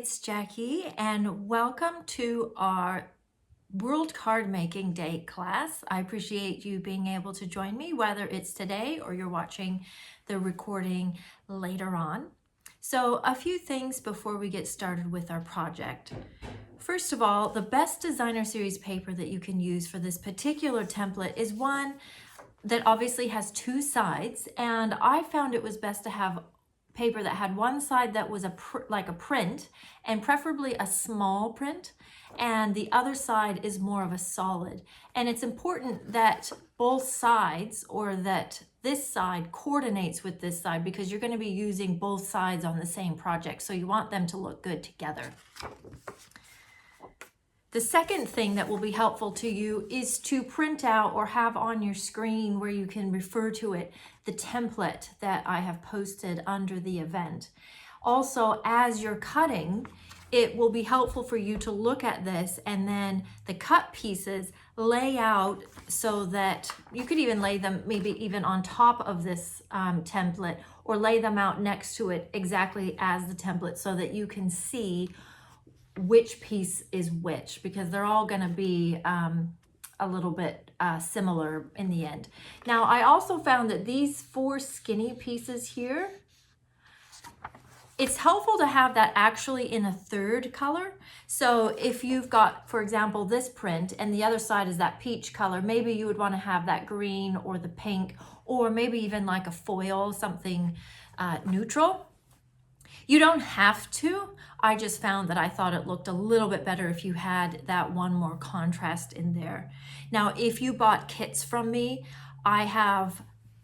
it's Jackie and welcome to our World Card Making Day class. I appreciate you being able to join me, whether it's today or you're watching the recording later on. So a few things before we get started with our project. First of all, the best designer series paper that you can use for this particular template is one that obviously has two sides, and I found it was best to have paper that had one side that was like a print, and preferably a small print, and the other side is more of a solid. And it's important that both sides, or that this side coordinates with this side, because you're going to be using both sides on the same project, so you want them to look good together. The second thing that will be helpful to you is to print out or have on your screen where you can refer to it, the template that I have posted under the event. Also, as you're cutting, it will be helpful for you to look at this, and then the cut pieces lay out so that you could even lay them maybe even on top of this template, or lay them out next to it exactly as the template, so that you can see which piece is which, because they're all going to be a little bit similar in the end. Now, I also found that these four skinny pieces here, it's helpful to have that actually in a third color. So if you've got, for example, this print and the other side is that peach color, maybe you would want to have that green or the pink, or maybe even like a foil, something neutral. You don't have to. I just found that I thought it looked a little bit better if you had that one more contrast in there. Now, if you bought kits from me, I have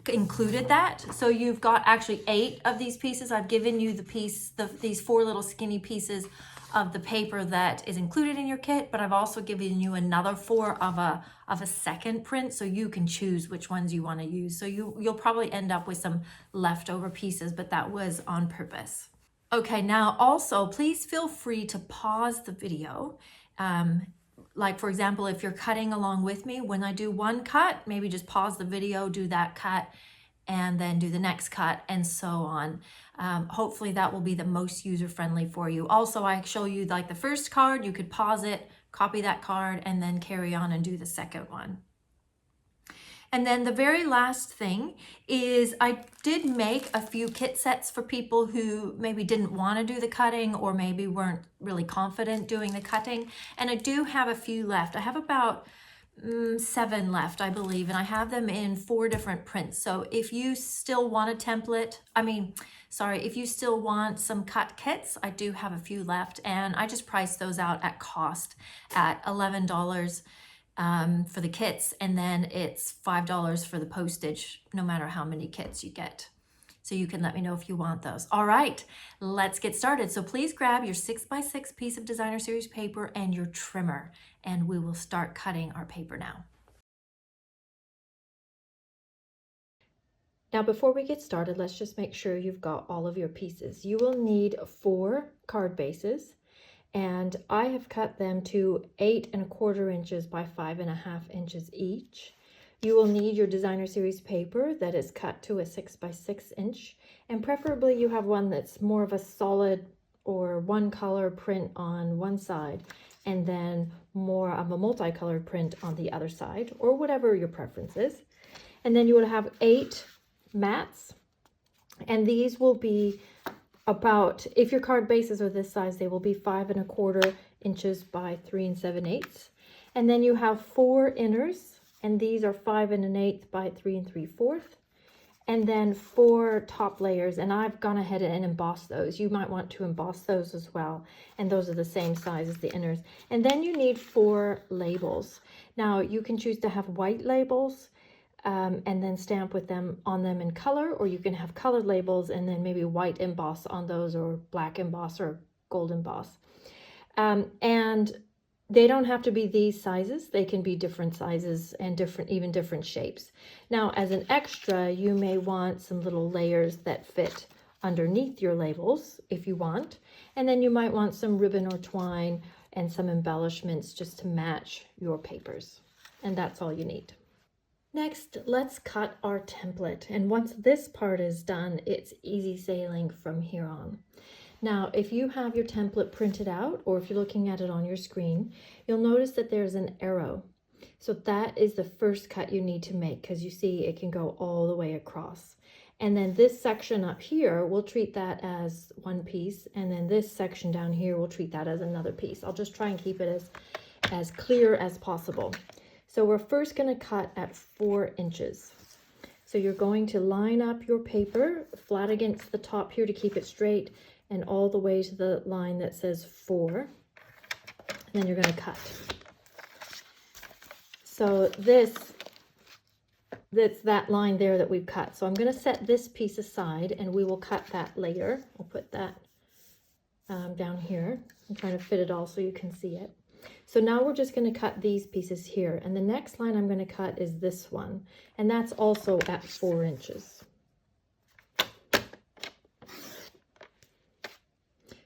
included that. So you've got actually 8 of these pieces. I've given you these 4 little skinny pieces of the paper that is included in your kit, but I've also given you another 4 of a second print, so you can choose which ones you want to use. So you'll probably end up with some leftover pieces, but that was on purpose. Okay, now also please feel free to pause the video. Like for example, if you're cutting along with me, when I do one cut, maybe just pause the video, do that cut, and then do the next cut, and so on. Hopefully that will be the most user-friendly for you. Also, I show you like the first card, you could pause it, copy that card, and then carry on and do the second one. And then the very last thing is I did make a few kit sets for people who maybe didn't want to do the cutting, or maybe weren't really confident doing the cutting. And I do have a few left. I have about 7 left, I believe, and I have them in 4 different prints. So if you still want a template, if you still want some cut kits, I do have a few left, and I just priced those out at cost at $11 for the kits, and then it's $5 for the postage, no matter how many kits you get. So you can let me know if you want those. All right, let's get started. So please grab your 6x6 piece of designer series paper and your trimmer, and we will start cutting our paper now. Now, before we get started, let's just make sure you've got all of your pieces. You will need 4 card bases, and I have cut them to 8 1/4 inches by 5 1/2 inches each. You will need your designer series paper that is cut to a 6x6 inch, and preferably you have one that's more of a solid or one color print on one side, and then more of a multicolored print on the other side, or whatever your preference is. And then you will have 8 mats, and these will be about, if your card bases are this size, they will be 5 1/4 inches by 3 7/8. And then you have 4 inners, and these are 5 1/8 by 3 3/4. And then 4 top layers, and I've gone ahead and embossed those. You might want to emboss those as well, and those are the same size as the inners. And then you need 4 labels. Now you can choose to have white labels, and then stamp with them on them in color, or you can have colored labels and then maybe white emboss on those, or black emboss, or gold emboss. And they don't have to be these sizes. They can be different sizes and even different shapes. Now, as an extra, you may want some little layers that fit underneath your labels if you want. And then you might want some ribbon or twine and some embellishments just to match your papers. And that's all you need. Next, let's cut our template. And once this part is done, it's easy sailing from here on. Now, if you have your template printed out, or if you're looking at it on your screen, you'll notice that there's an arrow. So that is the first cut you need to make, because you see it can go all the way across. And then this section up here, we'll treat that as one piece. And then this section down here, we'll treat that as another piece. I'll just try and keep it as clear as possible. So we're first going to cut at 4 inches. So you're going to line up your paper flat against the top here to keep it straight, and all the way to the line that says 4. And then you're going to cut. So that's that line there that we've cut. So I'm going to set this piece aside, and we will cut that later. I'll put that down here. I'm trying to fit it all so you can see it. So now we're just going to cut these pieces here. And the next line I'm going to cut is this one. And that's also at 4 inches.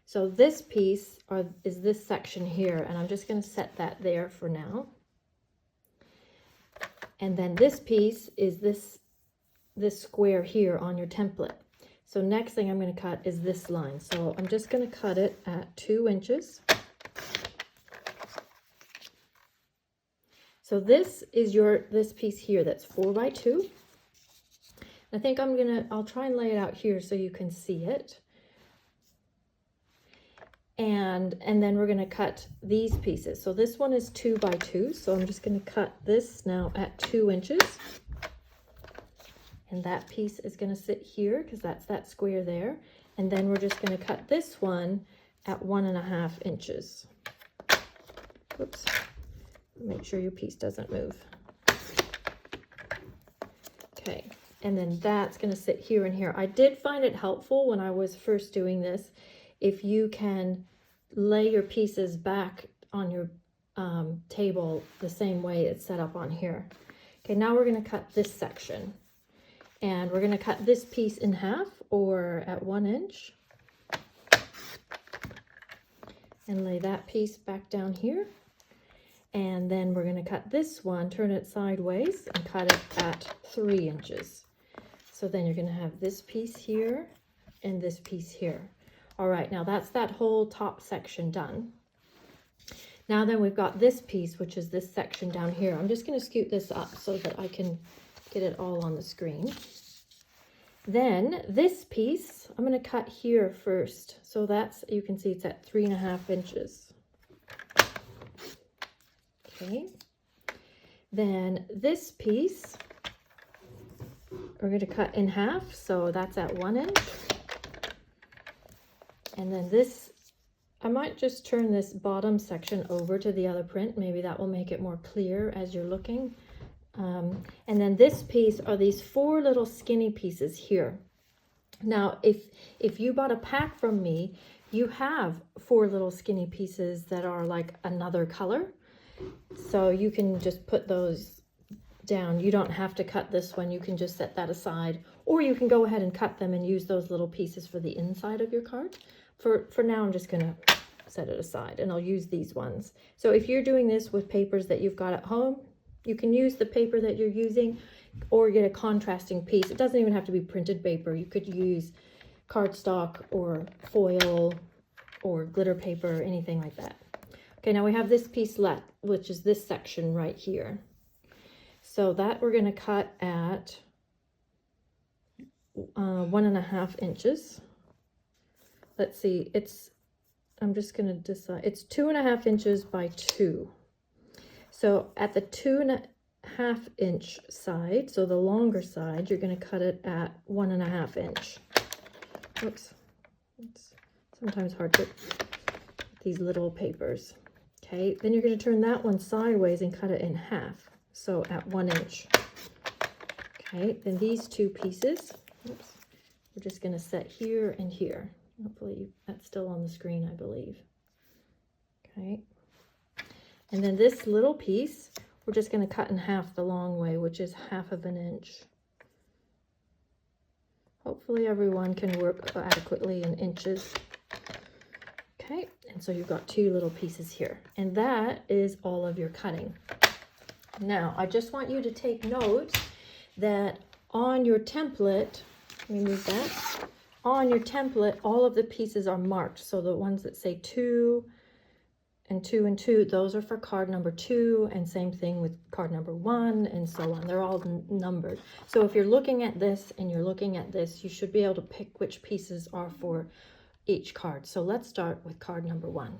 So this piece is this section here, and I'm just going to set that there for now. And then this piece is this square here on your template. So next thing I'm going to cut is this line. So I'm just going to cut it at 2 inches. So this is this piece here that's 4 by 2. I think I'll try and lay it out here so you can see it. And then we're going to cut these pieces. So this one is 2 by 2. So I'm just going to cut this now at 2 inches. And that piece is going to sit here because that's that square there. And then we're just going to cut this one at 1.5 inches. Oops. Make sure your piece doesn't move. Okay. And then that's going to sit here and here. I did find it helpful when I was first doing this, if you can lay your pieces back on your table the same way it's set up on here. Okay, now we're going to cut this section. And we're going to cut this piece in half, or at 1 inch. And lay that piece back down here. And then we're going to cut this one, turn it sideways, and cut it at 3 inches. So then you're going to have this piece here and this piece here. All right, now that's that whole top section done. Now then we've got this piece, which is this section down here. I'm just going to scoot this up so that I can get it all on the screen. Then this piece, I'm going to cut here first. So that's, you can see it's at 3.5 inches. Okay. Then this piece, we're going to cut in half. So that's at 1 inch. And then this, I might just turn this bottom section over to the other print. Maybe that will make it more clear as you're looking. And then this piece are these 4 little skinny pieces here. Now, if you bought a pack from me, you have 4 little skinny pieces that are like another color. So you can just put those down. You don't have to cut this one. You can just set that aside. Or you can go ahead and cut them and use those little pieces for the inside of your card. For now, I'm just going to set it aside, and I'll use these ones. So if you're doing this with papers that you've got at home, you can use the paper that you're using or get a contrasting piece. It doesn't even have to be printed paper. You could use cardstock or foil or glitter paper, anything like that. Okay, now we have this piece left, which is this section right here. So that we're going to cut at 1.5 inches. Let's see, I'm just going to decide, it's 2.5 inches by 2. So at the 2.5 inch side, so the longer side, you're going to cut it at 1.5 inch. Oops, it's sometimes hard to these little papers. Okay, then you're going to turn that one sideways and cut it in half, so at 1 inch. Okay, then these 2 pieces, oops, we're just going to set here and here. Hopefully that's still on the screen, I believe. Okay. And then this little piece, we're just going to cut in half the long way, which is 1/2 inch. Hopefully everyone can work adequately in inches. Okay. And so you've got 2 little pieces here. And that is all of your cutting. Now, I just want you to take note that on your template, let me move that. on your template, all of the pieces are marked. So the ones that say 2 and 2 and 2, those are for card number 2, and same thing with card number 1, and so on. They're all numbered. So if you're looking at this and you're looking at this, you should be able to pick which pieces are for each card. So let's start with card number 1.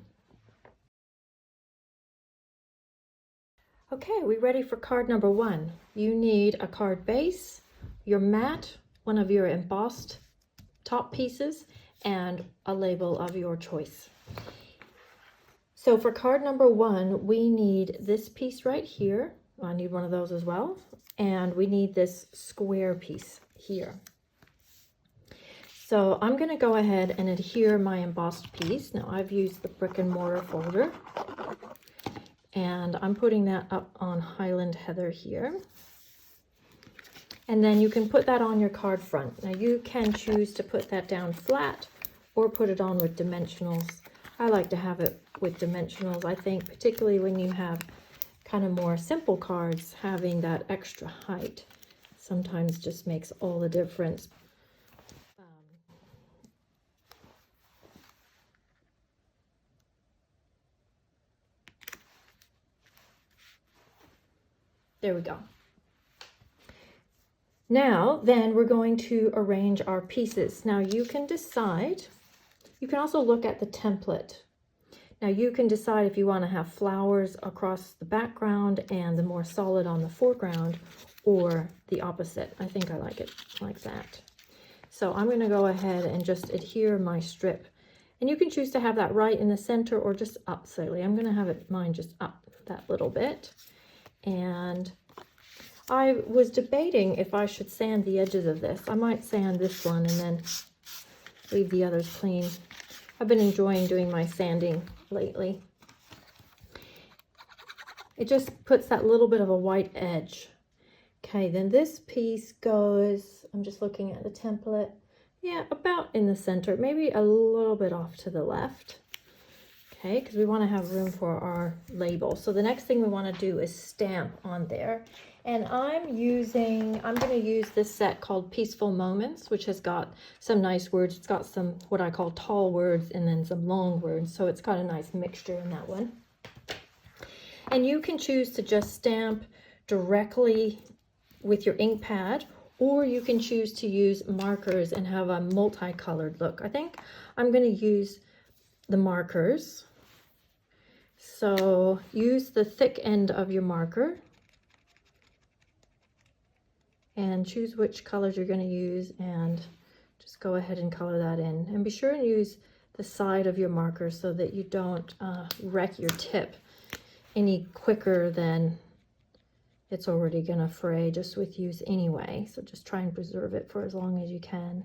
Okay, we're ready for card number 1. You need a card base, your mat, one of your embossed top pieces, and a label of your choice. So for card number 1, we need this piece right here. I need one of those as well. And we need this square piece here. So I'm going to go ahead and adhere my embossed piece. Now I've used the brick and mortar folder, and I'm putting that up on Highland Heather here. And then you can put that on your card front. Now you can choose to put that down flat or put it on with dimensionals. I like to have it with dimensionals. I think particularly when you have kind of more simple cards, having that extra height sometimes just makes all the difference. There we go. Now, then we're going to arrange our pieces. Now you can decide, you can also look at the template. Now you can decide if you want to have flowers across the background and the more solid on the foreground, or the opposite. I think I like it like that. So I'm going to go ahead and just adhere my strip. And you can choose to have that right in the center or just up slightly. I'm going to have mine just up that little bit. And I was debating if I should sand the edges of this. I might sand this one and then leave the others clean. I've been enjoying doing my sanding lately. It just puts that little bit of a white edge. Okay, then this piece goes, I'm just looking at the template. Yeah, about in the center, maybe a little bit off to the left. Okay, because we want to have room for our label. So the next thing we want to do is stamp on there. And I'm going to use this set called Peaceful Moments, which has got some nice words. It's got some what I call tall words and then some long words. So it's got a nice mixture in that one. And you can choose to just stamp directly with your ink pad, or you can choose to use markers and have a multicolored look. I think I'm going to use the markers. So use the thick end of your marker and choose which colors you're going to use and just go ahead and color that in. And be sure and use the side of your marker so that you don't wreck your tip any quicker than it's already going to fray just with use anyway. So just try and preserve it for as long as you can.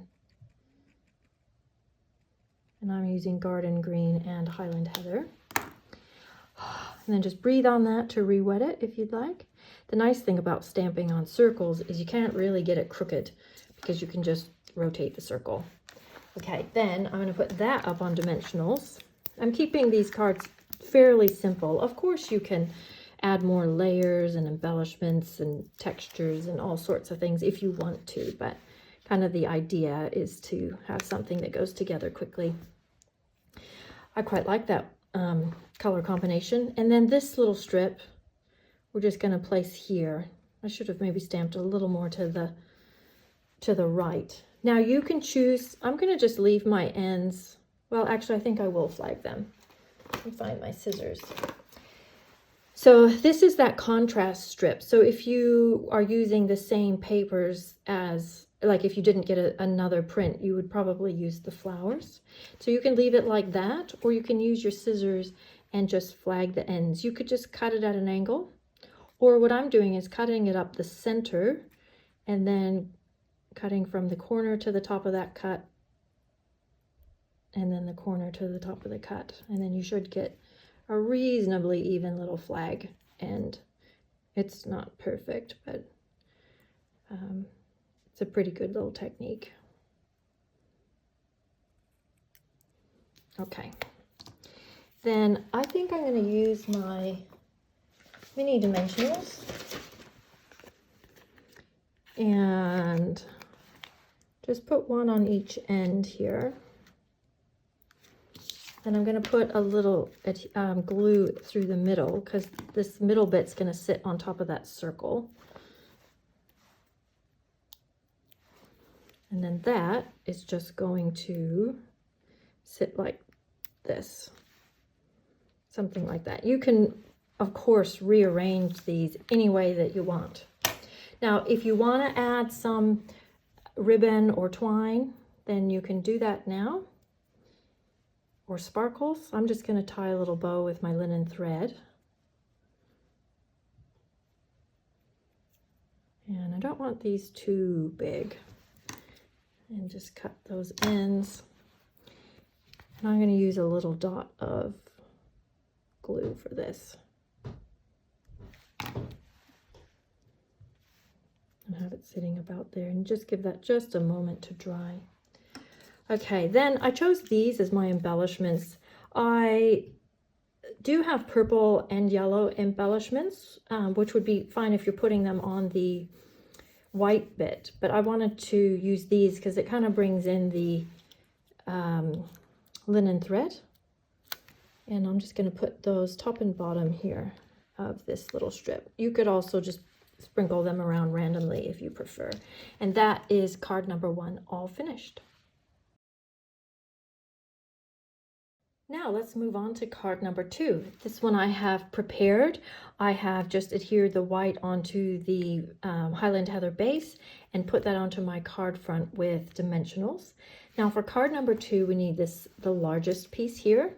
And I'm using Garden Green and Highland Heather. And then just breathe on that to re-wet it if you'd like. The nice thing about stamping on circles is you can't really get it crooked because you can just rotate the circle. Okay, then I'm going to put that up on dimensionals. I'm keeping these cards fairly simple. Of course, you can add more layers and embellishments and textures and all sorts of things if you want to, but kind of the idea is to have something that goes together quickly. I quite like that color combination. And then this little strip, we're just going to place here. I should have maybe stamped a little more to the right. Now you can choose, I'm going to just leave my ends. Well, actually, I think I will flag them. Let me find my scissors. So this is that contrast strip. So if you are using the same papers as, like if you didn't get another print, you would probably use the flowers. So you can leave it like that, or you can use your scissors and just flag the ends. You could just cut it at an angle, or what I'm doing is cutting it up the center and then cutting from the corner to the top of that cut, and then the corner to the top of the cut. And then you should get a reasonably even little flag. And it's not perfect, but it's a pretty good little technique. Okay. Then I think I'm going to use my mini dimensionals and Just put one on each end here. And I'm going to put a little glue through the middle because this middle bit's going to sit on top of that circle. And then that is just going to sit like this. Something like that. You can, of course, rearrange these any way that you want. Now, if you want to add some ribbon or twine, then you can do that now. Or sparkles. I'm just going to tie a little bow with my linen thread. And I don't want these too big. And just cut those ends. And I'm going to use a little dot of glue for this. And have it sitting about there. And just give that just a moment to dry. Okay, then I chose these as my embellishments. I do have purple and yellow embellishments, which would be fine if you're putting them on the white bit, but I wanted to use these because it kind of brings in the linen thread. And I'm just going to put those top and bottom here of this little strip. You could also just sprinkle them around randomly if you prefer. And that is card number 1 all finished. Now let's move on to card number 2. This one I have prepared. I have just adhered the white onto the Highland Heather base and put that onto my card front with dimensionals. Now for card number 2, we need the largest piece here.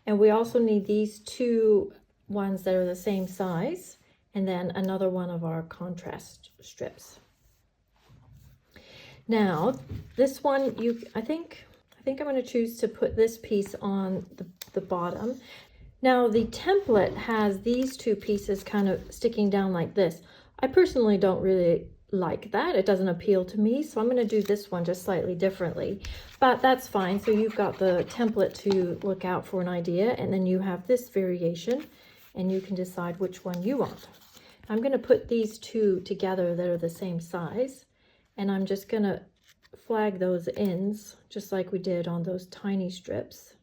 And we also need these 2 ones that are the same size, and then another one of our contrast strips. Now this one, I think I'm going to choose to put this piece on the bottom. Now the template has these 2 pieces kind of sticking down like this. I personally don't really like that. It doesn't appeal to me, so I'm going to do this one just slightly differently, but that's fine. So you've got the template to look out for an idea, and then you have this variation, and you can decide which one you want. I'm going to put these 2 together that are the same size, and I'm just going to flag those ends just like we did on those tiny strips.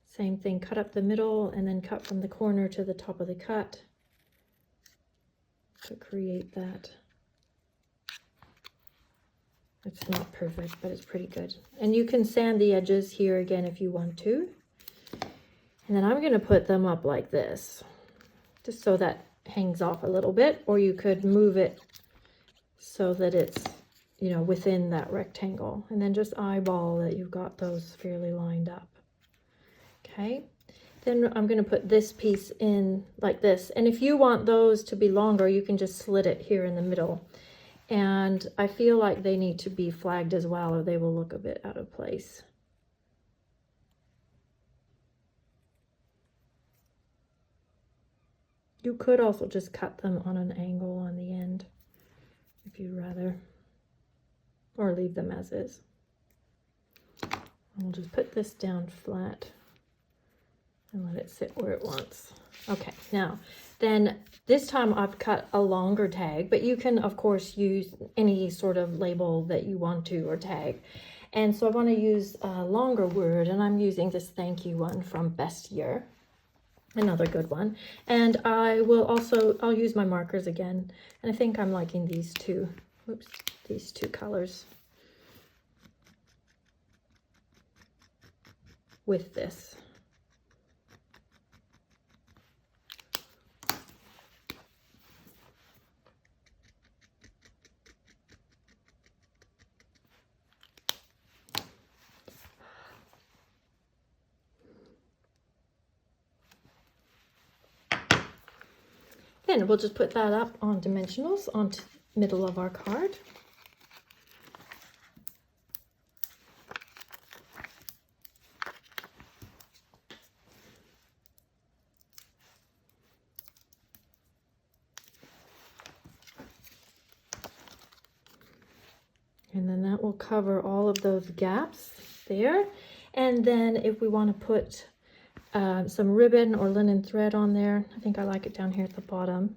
Same thing, cut up the middle and then cut from the corner to the top of the cut to create that. It's not perfect, but it's pretty good. And you can sand the edges here again if you want to. And then I'm going to put them up like this, just so that hangs off a little bit, or you could move it so that it's, you know, within that rectangle, and then just eyeball that you've got those fairly lined up. Okay, then I'm going to put this piece in like this, and if you want those to be longer, you can just slit it here in the middle. And I feel like they need to be flagged as well, or they will look a bit out of place. You could also just cut them on an angle on the end if you'd rather, or leave them as is. I'll just put this down flat and let it sit where it wants. Okay, now then this time I've cut a longer tag, but you can of course use any sort of label that you want to, or tag. And so I want to use a longer word, and I'm using this thank you one from Best Year, another good one. And I'll use my markers again, and I think I'm liking these 2. Oops, these 2 colors with this. Then we'll just put that up on dimensionals onto the middle of our card. And then that will cover all of those gaps there. And then if we want to put some ribbon or linen thread on there, I think I like it down here at the bottom.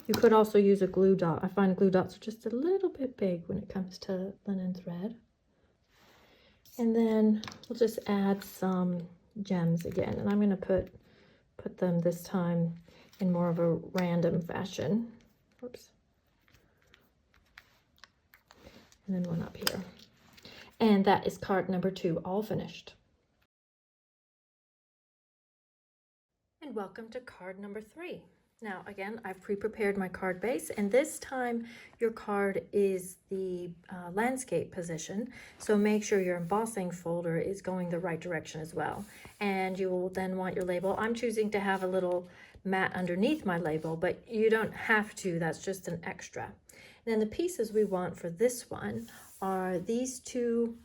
You could also use a glue dot. I find glue dots are just a little bit big when it comes to linen thread. And then we'll just add some gems again. And I'm going to put them this time in more of a random fashion. Oops. And then one up here. And that is card number 2, all finished. And welcome to card number 3. Now, again, I've pre-prepared my card base, and this time your card is the landscape position, so make sure your embossing folder is going the right direction as well. And you will then want your label. I'm choosing to have a little mat underneath my label, but you don't have to, that's just an extra. And then the pieces we want for this one are these 2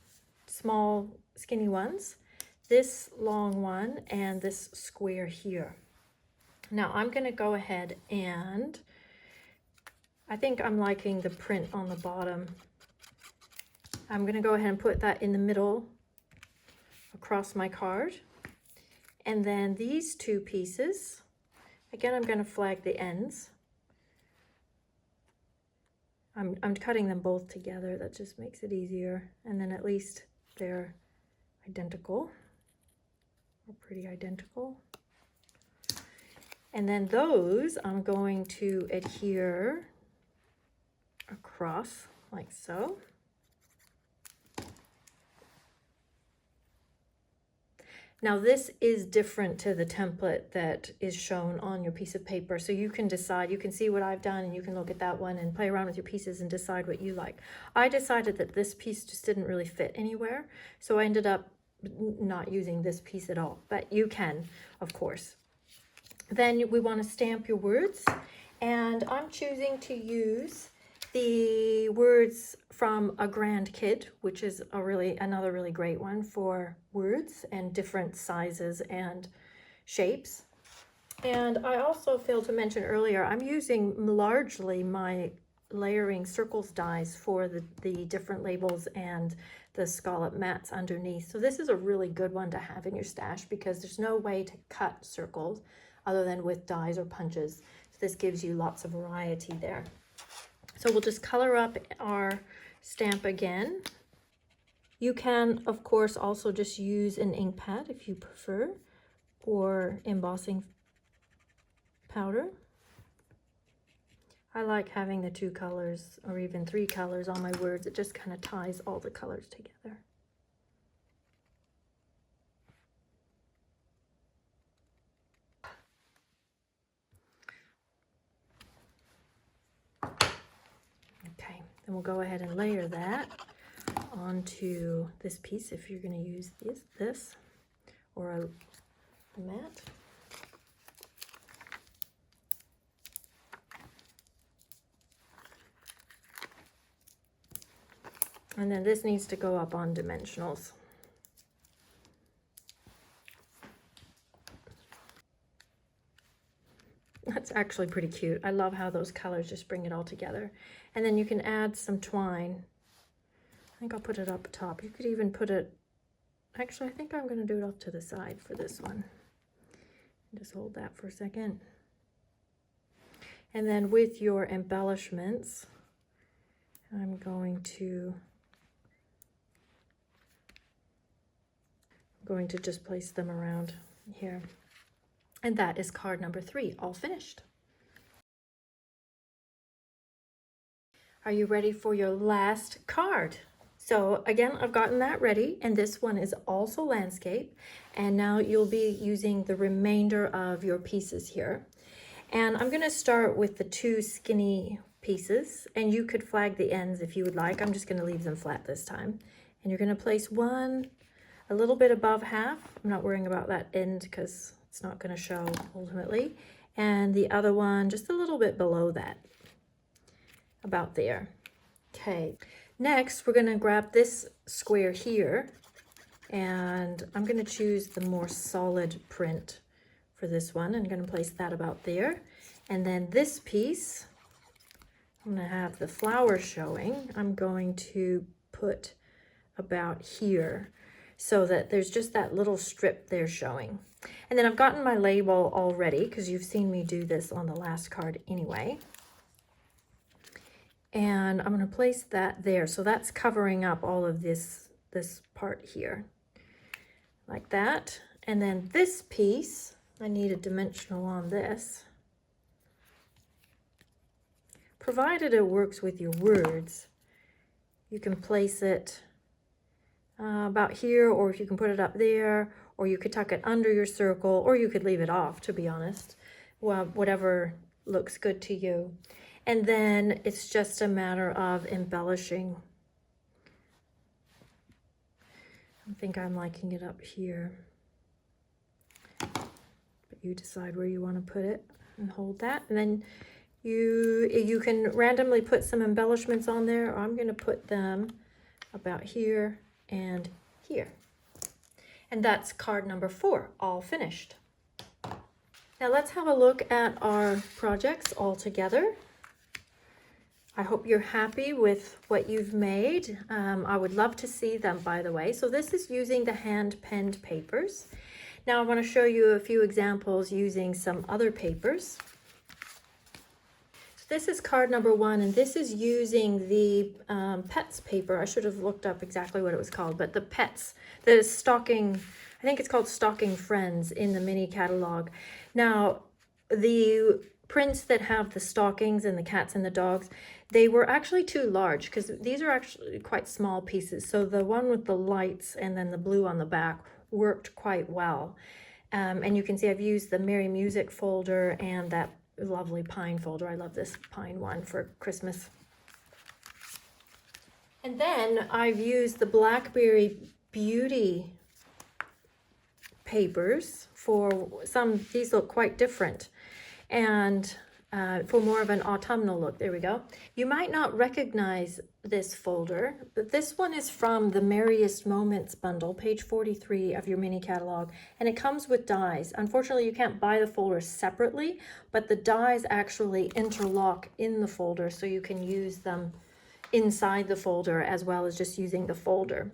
small skinny ones, this long one, and this square here. Now I'm going to go ahead and I think I'm liking the print on the bottom. I'm going to go ahead and put that in the middle across my card. And then these 2 pieces, again, I'm going to flag the ends. I'm cutting them both together. That just makes it easier. And then at least they're identical, or pretty identical. And then those I'm going to adhere across like so. Now this is different to the template that is shown on your piece of paper. So you can decide, you can see what I've done and you can look at that one and play around with your pieces and decide what you like. I decided that this piece just didn't really fit anywhere. So I ended up not using this piece at all, but you can, of course. Then we want to stamp your words, and I'm choosing to use the words from A Grand Kid, which is another really great one for words and different sizes and shapes. And I also failed to mention earlier, I'm using largely my layering circles dies for the different labels and the scallop mats underneath. So this is a really good one to have in your stash because there's no way to cut circles other than with dies or punches. So this gives you lots of variety there. So we'll just color up our stamp again. You can, of course, also just use an ink pad if you prefer, or embossing powder. I like having the 2 colors or even 3 colors on my words. It just kind of ties all the colors together. Okay, then we'll go ahead and layer that onto this piece if you're going to use this or a mat. And then this needs to go up on dimensionals. That's actually pretty cute. I love how those colors just bring it all together. And then you can add some twine. I think I'll put it up top. You could even put it, actually I think I'm going to do it off to the side for this one. Just hold that for a second. And then with your embellishments, I'm going to just place them around here. And that is card number 3, all finished. Are you ready for your last card? So again, I've gotten that ready, and this one is also landscape. And now you'll be using the remainder of your pieces here. And I'm gonna start with the 2 skinny pieces, and you could flag the ends if you would like. I'm just gonna leave them flat this time. And you're gonna place one a little bit above half. I'm not worrying about that end because it's not going to show ultimately. And the other one just a little bit below that, about there. Okay, next we're going to grab this square here, and I'm going to choose the more solid print for this one. I'm going to place that about there. And then this piece, I'm going to have the flower showing. I'm going to put about here, so that there's just that little strip there showing. And then I've gotten my label already because you've seen me do this on the last card anyway. And I'm going to place that there. So that's covering up all of this part here, like that. And then this piece, I need a dimensional on this. Provided it works with your words, you can place it about here, or if you can put it up there, or you could tuck it under your circle, or you could leave it off, to be honest. Well, whatever looks good to you. And then it's just a matter of embellishing. I think I'm liking it up here. But you decide where you want to put it and hold that. And then you can randomly put some embellishments on there. I'm going to put them about here and here. And that's card number 4, all finished. Now let's have a look at our projects all together. I hope you're happy with what you've made. I would love to see them, by the way. So this is using the hand-penned papers. Now I want to show you a few examples using some other papers. So this is card number 1, and this is using the Pets paper. I should have looked up exactly what it was called, but the Pets, the stocking, I think it's called Stocking Friends in the mini catalog. Now, the prints that have the stockings and the cats and the dogs, they were actually too large because these are actually quite small pieces. So the one with the lights and then the blue on the back worked quite well. And you can see I've used the Merry Music folder and that lovely pine folder. I love this pine one for Christmas. And then I've used the Blackberry Beauty papers for some. These look quite different, and for more of an autumnal look. There we go. You might not recognize this folder, but this one is from the Merriest Moments bundle, page 43 of your mini catalog, and it comes with dies. Unfortunately, you can't buy the folder separately, but the dies actually interlock in the folder, so you can use them inside the folder as well as just using the folder.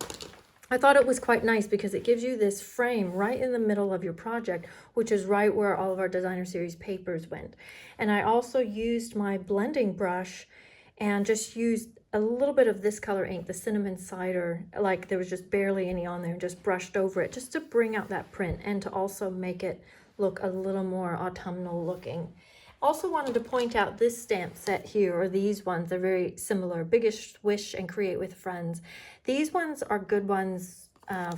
I thought it was quite nice because it gives you this frame right in the middle of your project, which is right where all of our designer series papers went. And I also used my blending brush and just used a little bit of this color ink, the cinnamon cider, like there was just barely any on there, and just brushed over it just to bring out that print and to also make it look a little more autumnal looking. Also wanted to point out this stamp set here, or these ones, they're very similar, Biggest Wish and Create with Friends. These ones are good ones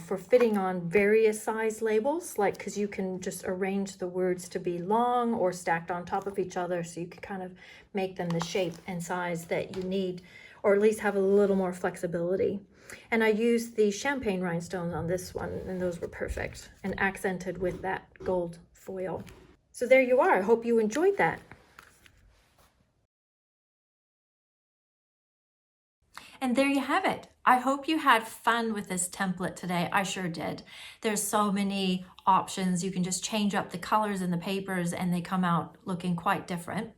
for fitting on various size labels, like because you can just arrange the words to be long or stacked on top of each other, so you can kind of make them the shape and size that you need, or at least have a little more flexibility. And I used the champagne rhinestones on this one, and those were perfect and accented with that gold foil. So there you are. I hope you enjoyed that. And there you have it. I hope you had fun with this template today. I sure did. There's so many options. You can just change up the colors in the papers and they come out looking quite different.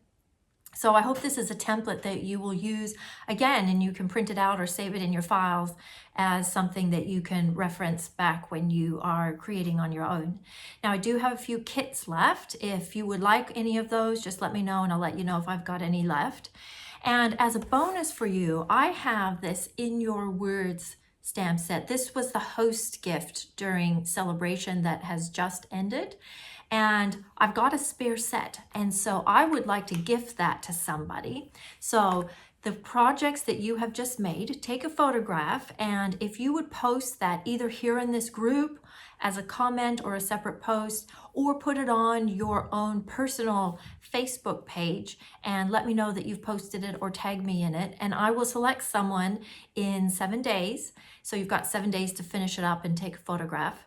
So I hope this is a template that you will use again, and you can print it out or save it in your files as something that you can reference back when you are creating on your own. Now I do have a few kits left. If you would like any of those, just let me know and I'll let you know if I've got any left. And as a bonus for you, I have this In Your Words stamp set. This was the host gift during celebration that has just ended. And I've got a spare set, and so I would like to gift that to somebody. So the projects that you have just made, take a photograph, and if you would post that either here in this group as a comment or a separate post, or put it on your own personal Facebook page and let me know that you've posted it or tag me in it, and I will select someone in 7 days. So you've got 7 days to finish it up and take a photograph.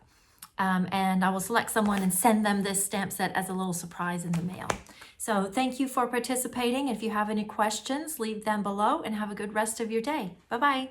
And I will select someone and send them this stamp set as a little surprise in the mail. So thank you for participating. If you have any questions, leave them below, and have a good rest of your day. Bye-bye.